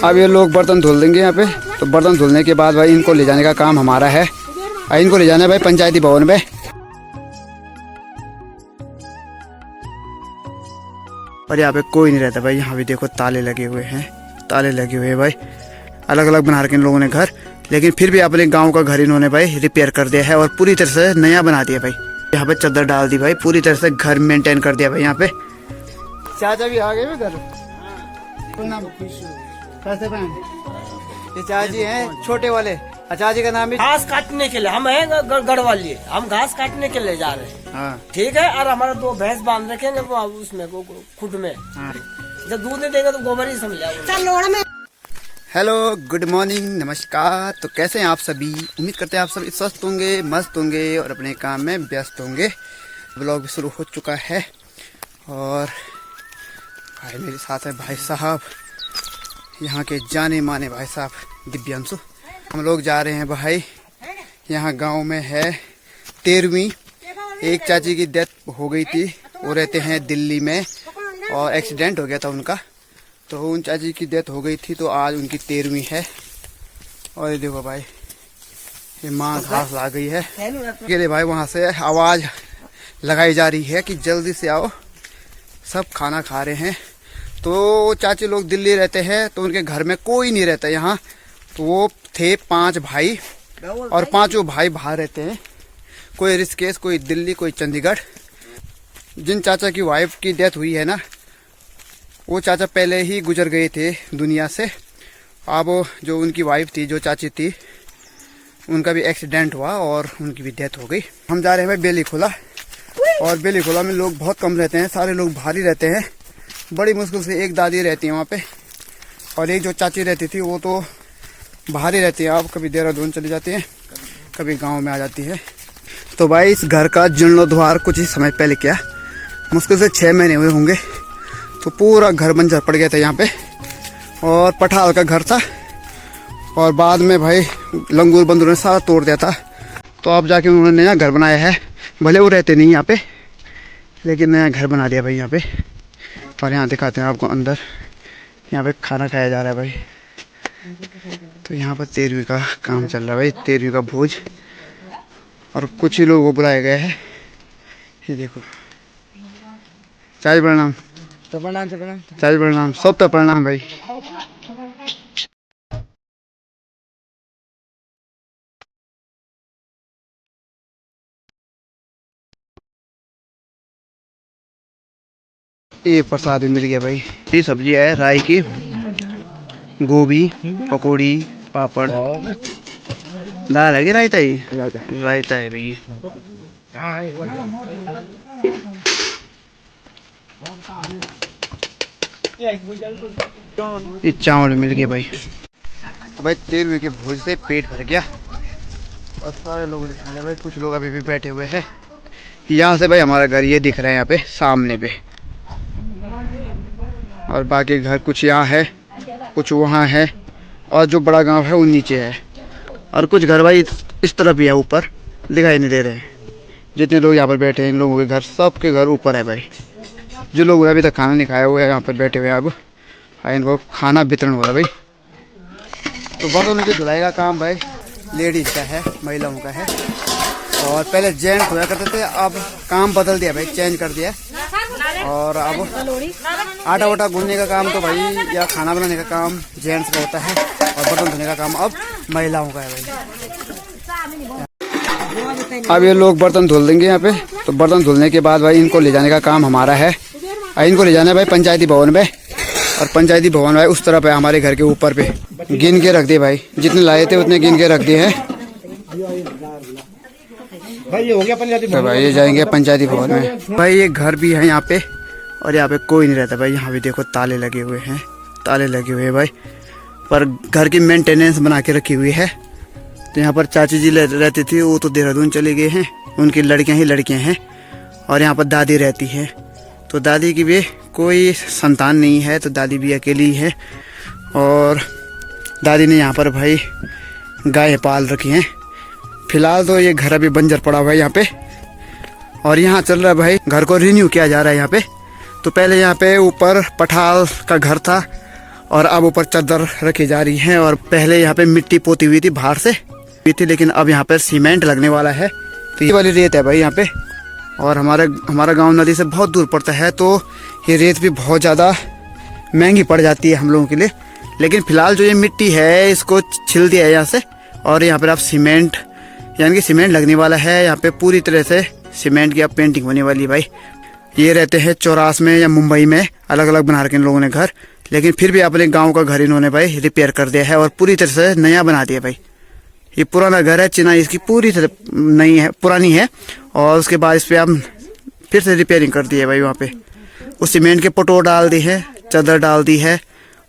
अब ये लोग बर्तन धुल देंगे यहाँ पे। तो बर्तन धुलने के बाद भाई इनको ले जाने का काम हमारा है। इनको ले जाना है भाई पंचायती भवन में। और यहाँ पे कोई नहीं रहता भाई। यहाँ भी देखो ताले लगे हुए हैं, ताले लगे हुए हैं भाई। अलग अलग बना रखे इन लोगों ने घर, लेकिन फिर भी अपने गांव का घर इन्होंने भाई रिपेयर कर दिया है और पूरी तरह से नया बना दिया भाई। यहाँ पे चादर डाल दी भाई, पूरी तरह से घर मेंटेन कर दिया भाई। यहाँ पे चाचा भी आ गए घर। कैसे ये चाची हैं छोटे वाले। चाची का नाम भी घास काटने के लिए हम हैं गढ़वाली, हम घास काटने के लिए जा रहे हैं। हाँ ठीक है। और हमारा 2 भैंस बांध रखेंगे वो उसमें खुद में। हाँ। जब दूध नहीं देंगे तो गोबर ही समझा। हेलो, गुड मॉर्निंग, नमस्कार। तो कैसे हैं आप सभी? उम्मीद करते हैं आप सभी स्वस्थ होंगे, मस्त होंगे और अपने काम में व्यस्त होंगे। ब्लॉग भी शुरू हो चुका है और भाई मेरे साथ है भाई साहब, यहाँ के जाने माने भाई साहब दिव्यांशु। हम लोग जा रहे हैं भाई, यहाँ गांव में है 13वीं। एक चाची की डेथ हो गई थी, वो रहते हैं दिल्ली में और एक्सीडेंट हो गया था उनका। तो उन चाची की डेथ हो गई थी, तो आज उनकी 13वीं है। और ये देखो भाई, ये माँ घास ला गई है के लिए भाई। वहाँ से आवाज़ लगाई जा रही है कि जल्दी से आओ, सब खाना खा रहे हैं। तो चाची लोग दिल्ली रहते हैं, तो उनके घर में कोई नहीं रहता यहाँ। तो वो थे 5 भाई और 5 भाई बाहर रहते हैं। कोई ऋषिकेश, कोई दिल्ली, कोई चंडीगढ़। जिन चाचा की वाइफ की डेथ हुई है ना, वो चाचा पहले ही गुजर गए थे दुनिया से। अब जो उनकी वाइफ थी, जो चाची थी, उनका भी एक्सीडेंट हुआ और उनकी भी डेथ हो गई। हम जा रहे हैं भाई बेली खोला। और बेली खोला में लोग बहुत कम रहते हैं, सारे लोग बाहर ही रहते हैं। बड़ी मुश्किल से एक दादी रहती है वहाँ पे, और एक जो चाची रहती थी वो तो बाहर ही रहती है। आप कभी देहरादून चली जाती है, कभी गाँव में आ जाती है। तो भाई इस घर का जीर्णोद्धार कुछ ही समय पहले किया, मुश्किल से 6 महीने हुए होंगे। तो पूरा घर बंजर पड़ गया था यहाँ पे, और पठाल का घर था। और बाद में भाई लंगूर बंदूर ने सारा तोड़ दिया था। तो अब जाके उन्होंने नया घर बनाया है। भले वो रहते नहीं यहाँ पे, लेकिन नया घर बना दिया भाई यहाँ पे। और यहाँ दिखाते हैं आपको अंदर, यहाँ पे खाना खाया जा रहा है भाई। तो यहाँ पर 13वीं का काम चल रहा है भाई, 13वीं का भोज। और कुछ ही लोगों को बुलाया गया है। ये देखो, चाय प्रणाम। तो प्रणाम से प्रणाम, चाय प्रणाम, सब तो प्रणाम भाई। ये प्रसाद भी मिल गया भाई। ये सब्जी है राई की, गोभी, पकौड़ी, पापड़, दाल है कि रायता ही? रायता है भाई। ये चावल मिल गया भाई। तो भाई 13वीं के भोज से पेट भर गया और सारे लोग दिख भाई। कुछ लोग अभी भी बैठे हुए हैं। यहाँ से भाई हमारा घर ये दिख रहा है यहाँ पे सामने पे, और बाकी घर कुछ यहाँ है, कुछ वहाँ है, और जो बड़ा गांव है वो नीचे है। और कुछ घर भाई इस तरफ भी है, ऊपर दिखाई नहीं दे रहे हैं। जितने लोग यहाँ पर बैठे हैं, इन लोगों के घर, सबके घर ऊपर है भाई। जो लोग अभी तक खाना नहीं खाया हुआ है, यहाँ पर बैठे हुए हैं। अब इनको खाना वितरण हो रहा है भाई। तो बर्तनों की धुलाई का काम भाई लेडीज का है, महिलाओं का है। और पहले जेंट्स धोया करते थे, अब काम बदल दिया भाई, चेंज कर दिया। और अब आटा वाटा गूंदने का काम तो भाई, या खाना बनाने का काम जेंट्स का होता है, और बर्तन धोने का काम अब महिलाओं का है भाई। अब ये लोग बर्तन धुल देंगे यहाँ पे। तो बर्तन धुलने के बाद भाई इनको ले जाने का काम हमारा है। इनको ले जाना है भाई पंचायती भवन में। और पंचायती भवन भाई उस तरफ है, हमारे घर के ऊपर पे। गिन के रख दिए भाई, जितने लाए थे उतने गिन के रख दिए हैं भाई। ये हो गया पंचायती भवन। तो भाई ये जाएंगे पंचायती भवन में। भाई ये घर भी है यहाँ पे, और यहाँ पे कोई नहीं रहता भाई। यहाँ भी देखो ताले लगे हुए हैं, ताले लगे हुए हैं भाई। पर घर की मेंटेनेंस बना के रखी हुई है। तो यहाँ पर चाची जी रहती थी, वो तो देहरादून चले गए हैं, उनकी लड़कियाँ ही लड़कियाँ हैं। और यहाँ पर दादी रहती है। तो दादी की भी कोई संतान नहीं है, तो दादी भी अकेली ही है। और दादी ने यहाँ पर भाई गाय पाल रखी हैं। फिलहाल तो ये घर अभी बंजर पड़ा हुआ है यहाँ पे। और यहाँ चल रहा है भाई, घर को रिन्यू किया जा रहा है यहाँ पे। तो पहले यहाँ पे ऊपर पठाल का घर था, और अब ऊपर चादर रखी जा रही है। और पहले यहाँ पे मिट्टी पोती हुई थी बाहर से हुई थी, लेकिन अब यहाँ पे सीमेंट लगने वाला है। तो ये वाली रेत है भाई यहाँ पे। और हमारा गांव नदी से बहुत दूर पड़ता है, तो ये रेत भी बहुत ज़्यादा महंगी पड़ जाती है हम लोगों के लिए। लेकिन फिलहाल जो ये मिट्टी है इसको छिल दिया है यहाँ से, और यहाँ पर अब सीमेंट यानी कि सीमेंट लगने वाला है। यहाँ पे पूरी तरह से सीमेंट की अब पेंटिंग होने वाली है भाई। ये रहते हैं चौरास में या मुंबई में, अलग अलग बना रखे इन लोगों ने घर, लेकिन फिर भी अपने गांव का घर इन्होंने भाई रिपेयर कर दिया है और पूरी तरह से नया बना दिया भाई। ये पुराना घर है, चिनाई इसकी पूरी तरह नई है, पुरानी है। और उसके बाद इस पर हम फिर से रिपेयरिंग कर दी है भाई। वहाँ पे वो सीमेंट के पटोर डाल दी है, चादर डाल दी है,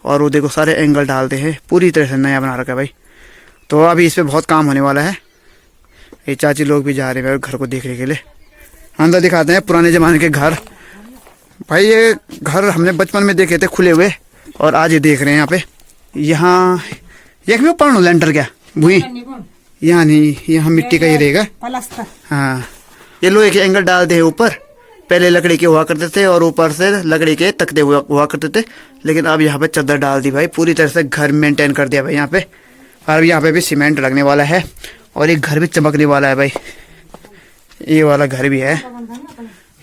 और वो देखो सारे एंगल डाल दिए हैं, पूरी तरह से नया बना रखा है भाई। तो अभी इस पर बहुत काम होने वाला है। ये चाची लोग भी जा रहे हैं घर को देखने के लिए। अंदर दिखाते हैं पुराने ज़माने के घर भाई। ये घर हमने बचपन में देखे थे खुले हुए, और आज ये देख रहे हैं यहाँ पे। यहाँ एक भी पढ़ लो लेंटर क्या भूई, यहाँ नहीं, यहाँ मिट्टी का ही रहेगा। हाँ, ये लोहे के एंगल डालते हैं ऊपर। पहले लकड़ी के हुआ करते थे और ऊपर से लकड़ी के तख्ते हुआ करते थे, लेकिन अब यहाँ पे चादर डाल दी भाई। पूरी तरह से घर मेंटेन कर दिया भाई यहाँ पे। और अब यहाँ पे भी सीमेंट लगने वाला है, और एक घर भी चमकने वाला है भाई। ये वाला घर भी है,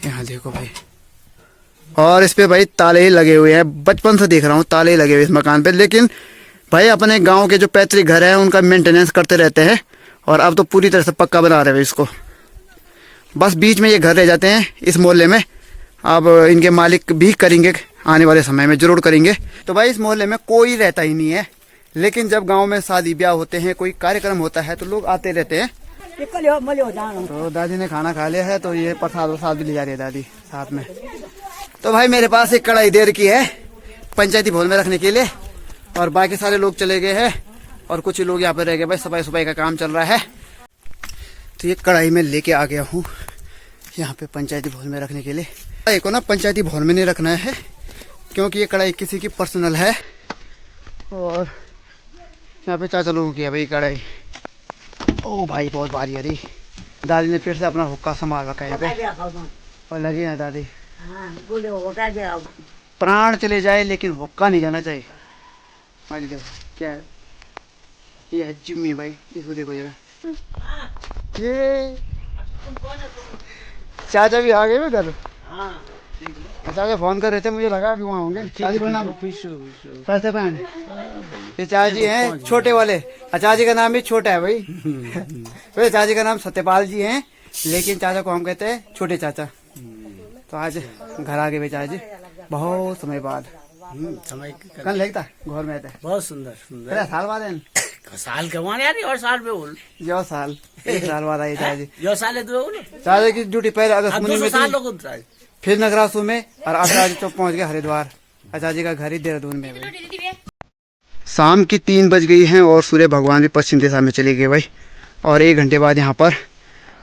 यहाँ देखो भाई। और इस पे भाई ताले ही लगे हुए हैं, बचपन से देख रहा हूँ ताले ही लगे हुए इस मकान पे। लेकिन भाई अपने गांव के जो पैतृक घर है उनका मेंटेनेंस करते रहते हैं, और अब तो पूरी तरह से पक्का बना रहे हैं इसको। बस बीच में ये घर रह जाते हैं इस मोहल्ले में। अब इनके मालिक भी करेंगे, आने वाले समय में जरूर करेंगे। तो भाई इस मोहल्ले में कोई रहता ही नहीं है, लेकिन जब गांव में शादी ब्याह होते हैं, कोई कार्यक्रम होता है, तो लोग आते रहते हैं। तो दादी ने खाना खा लिया है, तो ये प्रसाद भी ले जा रही है दादी साथ में। तो भाई मेरे पास एक कढ़ाई दे रखी है पंचायती भवन में रखने के लिए, और बाकी सारे लोग चले गए हैं, और कुछ लोग यहाँ पे रह गए भाई। सफाई का काम चल रहा है। तो ये कढ़ाई में लेके आ गया हूँ यहाँ पे पंचायती भवन में रखने के लिए। कढ़ाई को ना पंचायती भवन में नहीं रखना है, क्योंकि ये कढ़ाई किसी की पर्सनल है। और यहाँ पे चाचा लोगों की है भाई कढ़ाई। ओ भाई बहुत भारी है। दादी ने फिर से अपना हुक्का संभाल रखा है यहाँ पे, और लगी ना दादी। प्राण चले जाए लेकिन हुक्का नहीं जाना चाहिए। हाँ देखो क्या है, ये है जिम्मी भाई। इसको देखो जरा, ये चाचा भी आ गए मैं घर। चाचा फोन कर रहे थे, मुझे लगा कि वहाँ होंगे। पैसे पान ये चाची हैं छोटे वाले। चाची का नाम भी छोटा है भाई। वैसे चाची का नाम सत्यपाल जी हैं, लेकिन चाचा को हम कहते हैं छोटे चाचा। तो आज घर आ गए भाई चाची, बहुत समय बाद। समय कल लगता घर में आता बहुत सुंदर साल बाद है साल के वहाँ यार, और साल पे बोल जो साल एक साल बाद आई चाची। जो साल है तो बोल चाचा की ड्यूटी पहले अगस्त में साल थी, लोग फिर नगरासू में, और आज चौक पहुंच गए हरिद्वार। चाची का घर ही देहरादून में भाई। शाम की 3 बज गई हैं, और सूर्य भगवान भी पश्चिम दिशा में चले गए भाई। और 1 घंटे बाद यहाँ पर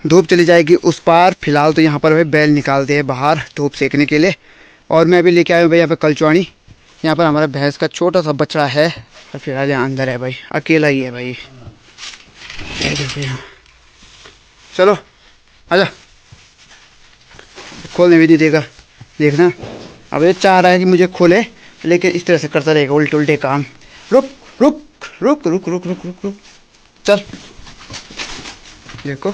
धूप चली जाएगी उस पार। फिलहाल तो यहाँ पर भाई बैल निकालते हैं बाहर धूप सेकने के लिए। और मैं भी लेके आया हूँ भाई यहाँ पे कलचुआनी। यहाँ पर हमारा भैंस का छोटा सा बछड़ा है, और फिलहाल यहाँ अंदर है भाई, अकेला ही है भाई। देखो यहाँ, चलो आजा। खोलने भी नहीं देगा, देखना। अब ये चाह रहा है कि मुझे खोले, लेकिन इस तरह से करता रहेगा उल्टे उल्टे काम। रुक रुक रुक रुक रुक रुक रुक रुक चल। देखो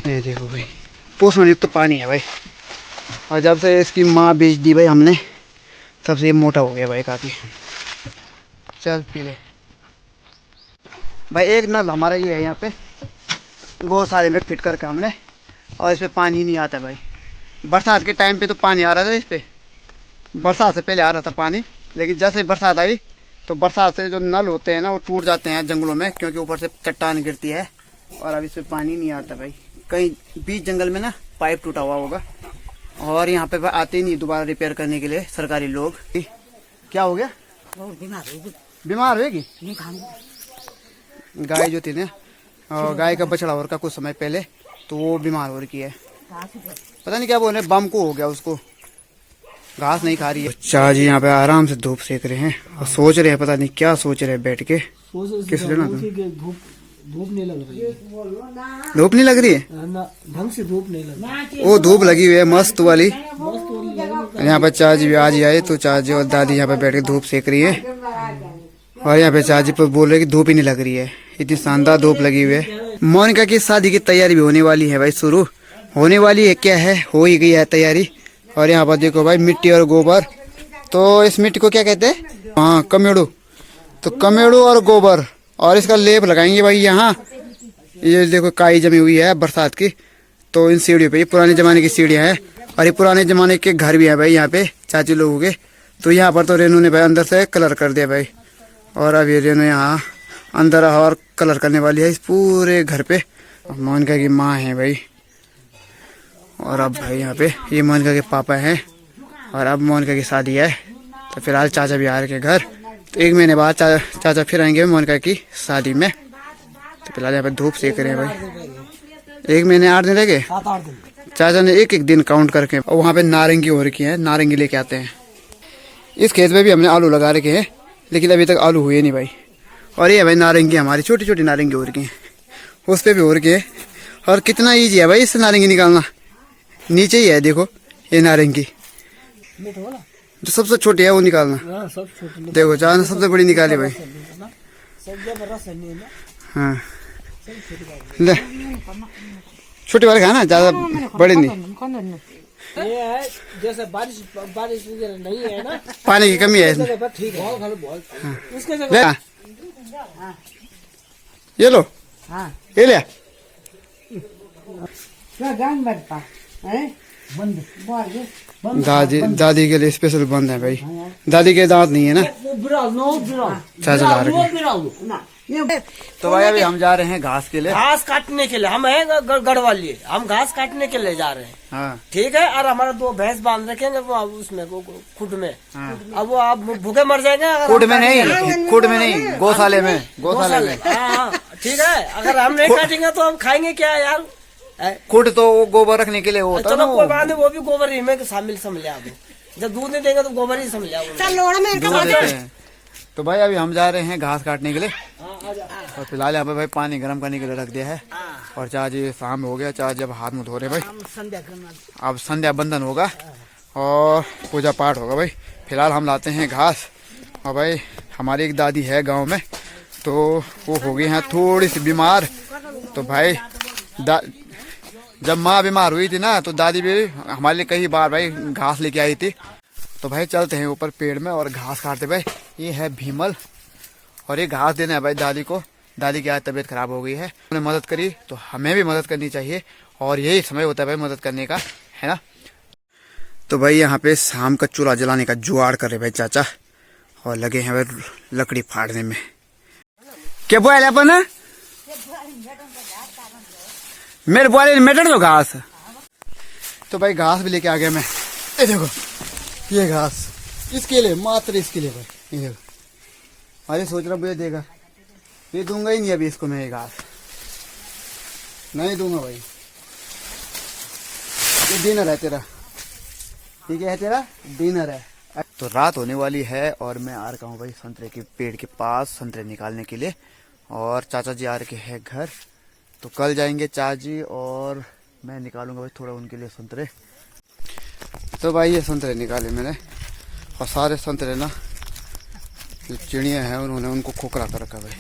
ये देखो भाई, पोषण युक्त तो पानी है भाई। और जब से इसकी माँ बेच दी भाई हमने, तब से ये मोटा हो गया भाई काफ़ी। चल पी ले भाई। एक नल हमारा ये है यहाँ पे गौशाले में फिट करके हमने, और इस पे पानी नहीं आता भाई। बरसात के टाइम पे तो पानी आ रहा था इस पे, बरसात से पहले आ रहा था पानी, लेकिन जैसे बरसात आई तो बरसात से जो नल होते हैं ना वो टूट जाते हैं जंगलों में, क्योंकि ऊपर से चट्टान गिरती है, और अब इस पे पानी नहीं आता भाई। कहीं बीच जंगल में ना पाइप टूटा हुआ होगा, और यहाँ पे आते ही नहीं दोबारा रिपेयर करने के लिए सरकारी लोग। क्या हो गया? बीमार होगी गाय जो थी ना, गाय का बछड़ा और का कुछ समय पहले, तो वो बीमार हो रही है। पता नहीं क्या बोल रहे, बम को हो गया उसको, घास नहीं खा रही है। चाचा जी यहाँ पे आराम से धूप सेक रहे हैं, और सोच रहे हैं, पता नहीं क्या सोच रहे हैं बैठ के। किस लेना धूप नहीं लग रही है। धूप नहीं लग रही है ढंग से धूप नहीं लग रही। वो धूप लगी हुई है मस्त वाली। यहाँ पर चाची भी आज ही आई, तो चाची और दादी यहाँ पे बैठ के धूप सेक रही है। और यहाँ पे चाची पर बोल रहे कि धूप ही नहीं लग रही है, इतनी शानदार धूप लगी हुई है। मोनिका की शादी की तैयारी भी होने वाली है भाई, शुरू होने वाली है, क्या है, हो ही गई है तैयारी। और यहाँ पर देखो भाई मिट्टी और गोबर, तो इस मिट्टी को क्या कहते हैं, हाँ कमेड़ू, तो कमेड़ू और गोबर और इसका लेप लगाएंगे भाई। यहाँ ये देखो काई जमी हुई है बरसात की, तो इन सीढ़ियों पे, ये पुराने जमाने की सीढ़ियाँ हैं और ये पुराने जमाने के घर भी है भाई यहाँ पे चाची लोगों के। तो यहाँ पर तो रेनू ने भाई अंदर से कलर कर दिया भाई, और अब ये रेनू यहाँ अंदर और कलर करने वाली है इस पूरे घर पे। मोनिका की माँ है भाई, और अब भाई यहाँ पे ये मोनिका के पापा हैं, और अब मोनिका की शादी है। तो फिलहाल चाचा भी आ रहे हैं घर, तो 1 महीने बाद चाचा फिर आएंगे मोनिका की शादी में। तो फिलहाल यहाँ पे धूप सेक रहे हैं भाई, 1 महीने 8 दिन रह गए। 7-8 दिन चाचा ने एक दिन काउंट करके, और वहाँ पे नारंगी हो रखी है, नारंगी लेके आते हैं। इस खेत में भी हमने आलू लगा रखे हैं, लेकिन अभी तक आलू हुए नहीं भाई। और ये भाई नारंगी, हमारी छोटी छोटी नारंगी हो रखी है, उस पर भी हो रखी है। और कितना ईजी है भाई इससे नारंगी निकालना, नीचे ही है देखो ये नारंगी, जो सबसे छोटी है वो निकालना। देखो चाचा सबसे बड़ी निकाली भाई, हाँ ले छोटी वाले खाना, ज्यादा बड़े नहीं। ये है जैसे बारिश वगैरह नहीं है ना, पानी की कमी है इसमें। ठीक है उसके ले ये लो, ये ले दादी के लिए स्पेशल बंद है भाई, दादी के दांत नहीं है ना, चाचा ला रहे हैं। तो भाई अभी हम जा रहे हैं घास के लिए, घास काटने के लिए। हम हैं गढ़वाली, हम घास काटने के लिए जा रहे हैं, हाँ ठीक है। और हमारा 2 भैंस बांध रखेंगे वो उसमें, वो खुद में, हाँ। अब वो आप भूखे मर जाएंगे अगर खुड में नहीं, खुड में नहीं, गौशाले में, गौशाले में। हाँ ठीक है, अगर हम नहीं काटेंगे तो हम खाएंगे क्या यार। खुड तो वो गोबर रखने के लिए होता है चलो ना, कोई बात नहीं, वो भी गोबर ही में शामिल समझ लिया। जब दूध नहीं देंगे तो गोबर ही समझ लिया। तो भाई अभी हम जा रहे हैं घास काटने के लिए, और फिलहाल यहाँ पे भाई पानी गर्म करने के लिए रख दिया है। और चाची शाम हो गया, चाची अब हाथ मुँह धो रहे भाई, अब संध्या बंदन होगा और पूजा पाठ होगा भाई। फिलहाल हम लाते हैं घास, और भाई हमारी एक दादी है गांव में, तो वो हो गई हैं थोड़ी सी बीमार। तो भाई जब माँ बीमार हुई थी ना, तो दादी भी हमारे लिए कई बार भाई घास लेके आई थी। तो भाई चलते हैं ऊपर पेड़ में और घास काटते भाई। ये है भीमल, और ये घास देना है भाई दादी को। दादी की आज तबीयत खराब हो गई है, उन्हें मदद करी तो हमें भी मदद करनी चाहिए, और यही समय होता है भाई मदद करने का, है ना। तो भाई यहाँ पे शाम का चूल्हा जलाने का जुगाड़ कर रहे भाई चाचा, और लगे हैं भाई लकड़ी फाड़ने में। क्या बोल अपन मेरे बोले मेटर दो घास। तो भाई घास भी लेके आ गया मैं, ये देखो ये घास इसके लिए, मात्र इसके लिए भाई, ये देखो। अरे सोच रहा भैया देगा, ये दूंगा ही नहीं अभी इसको मैं, ये घास नहीं दूंगा भाई। ये डिनर है तेरा, ठीक है तेरा डिनर है। तो रात होने वाली है और मैं आ रहा हूँ भाई संतरे के पेड़ के पास संतरे निकालने के लिए, और चाचा जी आ रखे हैं घर। तो कल जाएंगे चाची और मैं निकालूंगा भाई थोड़ा उनके लिए संतरे। तो भाई ये संतरे निकाले मैंने, और सारे संतरे ना जो चिड़िया हैं उन्होंने उनको खोखला कर रखा भाई।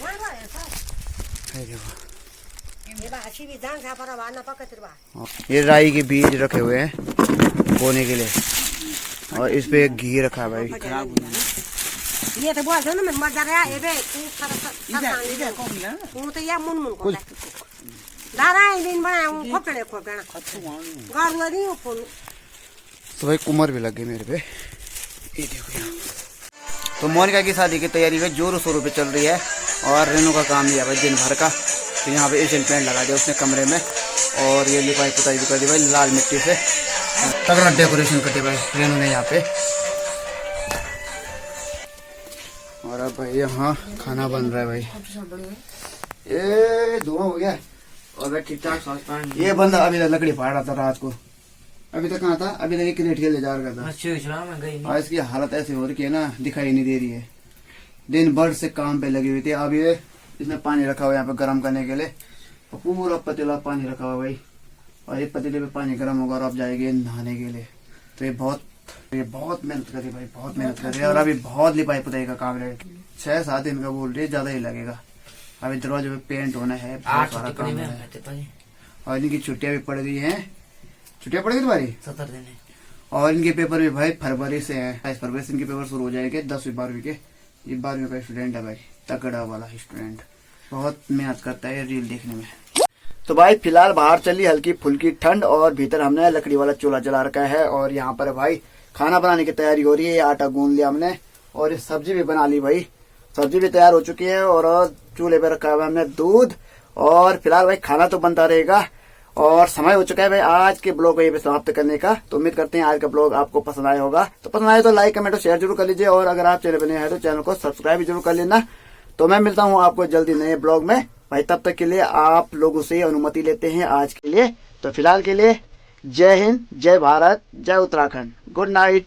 ये राई के बीज रखे हुए हैं बोने के लिए, और इस पे घी रखा है भाई। ये तो बोल दो ना, मैं मर जा रहा है। ये वो तो या मुन को दादा एक दिन बनाया वो खोपड़े गाड़ुआ नहीं वो फोन। तो भाई कुमर भी लग गए मेरे पे, ये देखो यहाँ। तो मोनिका की शादी की तैयारी में जोरों शोरों पे चल रही है, और रेनू का काम लिया भाई दिन भर का। तो यहाँ पे एशियन पेंट लगा दिया उसने कमरे में, और ये लिपाई पुताई भी कर दी भाई लाल मिट्टी से, तगड़ा डेकोरेशन कर दिया भाई रेनू ने यहाँ पे। और अब भाई यहाँ खाना बन रहा है भाई, ये धुआं हो गया। और भाई ठीक ठाक ये बंदा अभी तक लकड़ी फाड़ रहा था रात को, अभी तक कहाँ था, अभी तक क्रिकेट खेलने जा रहा था। और इसकी हालत ऐसी हो रही है ना, दिखाई नहीं दे रही है, दिन भर से काम पे लगी हुई थी। अब ये इसने पानी रखा हुआ है यहाँ पे गर्म करने के लिए, और पूरा पतीला पानी रखा हुआ भाई, और ये पतीले पे पानी गर्म होगा और अब जाएंगे नहाने के लिए। तो ये बहुत ये बहुत मेहनत करी भाई, बहुत मेहनत करी। और अभी बहुत लिपाई पुताई का काम रहे, 6-7 दिन का बोल रही है, ज्यादा ही लगेगा। अभी दरवाजे पे पेंट होना है, बहुत सारा काम है। और इनकी छुट्टियां भी पड़ गई हैं। छुट्टियां पड़ गई तुम्हारी 70 दिन है। और इनके पेपर भी भाई फरवरी से है। 22 फरवरी से इनके पेपर शुरू हो जाएंगे, 10वीं 12वीं के। ये 12वीं का स्टूडेंट है भाई, तगड़ा वाला स्टूडेंट, बहुत मेहनत करता है रील देखने में। तो भाई फिलहाल बाहर चली हल्की फुल्की ठंड और भीतर हमने लकड़ी वाला चूल्हा जला रखा है। और यहाँ पर भाई खाना बनाने की तैयारी हो रही है। आटा गूंद लिया हमने और ये सब्जी भी बना ली भाई, सब्जी भी तैयार हो चुकी है। और चूल्हे पे रखा हुआ हमने दूध। और फिलहाल भाई खाना तो बनता रहेगा। और समय हो चुका है भाई आज के ब्लॉग को ये समाप्त करने का। तो उम्मीद करते हैं आज का ब्लॉग आपको पसंद आया होगा। तो पसंद आए तो लाइक कमेंट और शेयर जरूर कर लीजिए। और अगर आप चैनल पर नए हैं तो चैनल को सब्सक्राइब भी जरूर कर लेना। तो मैं मिलता हूँ आपको जल्दी नए ब्लॉग में भाई। तब तक के लिए आप लोगों से अनुमति लेते हैं आज के लिए। तो फिलहाल के लिए जय हिंद, जय भारत, जय उत्तराखंड, गुड नाइट।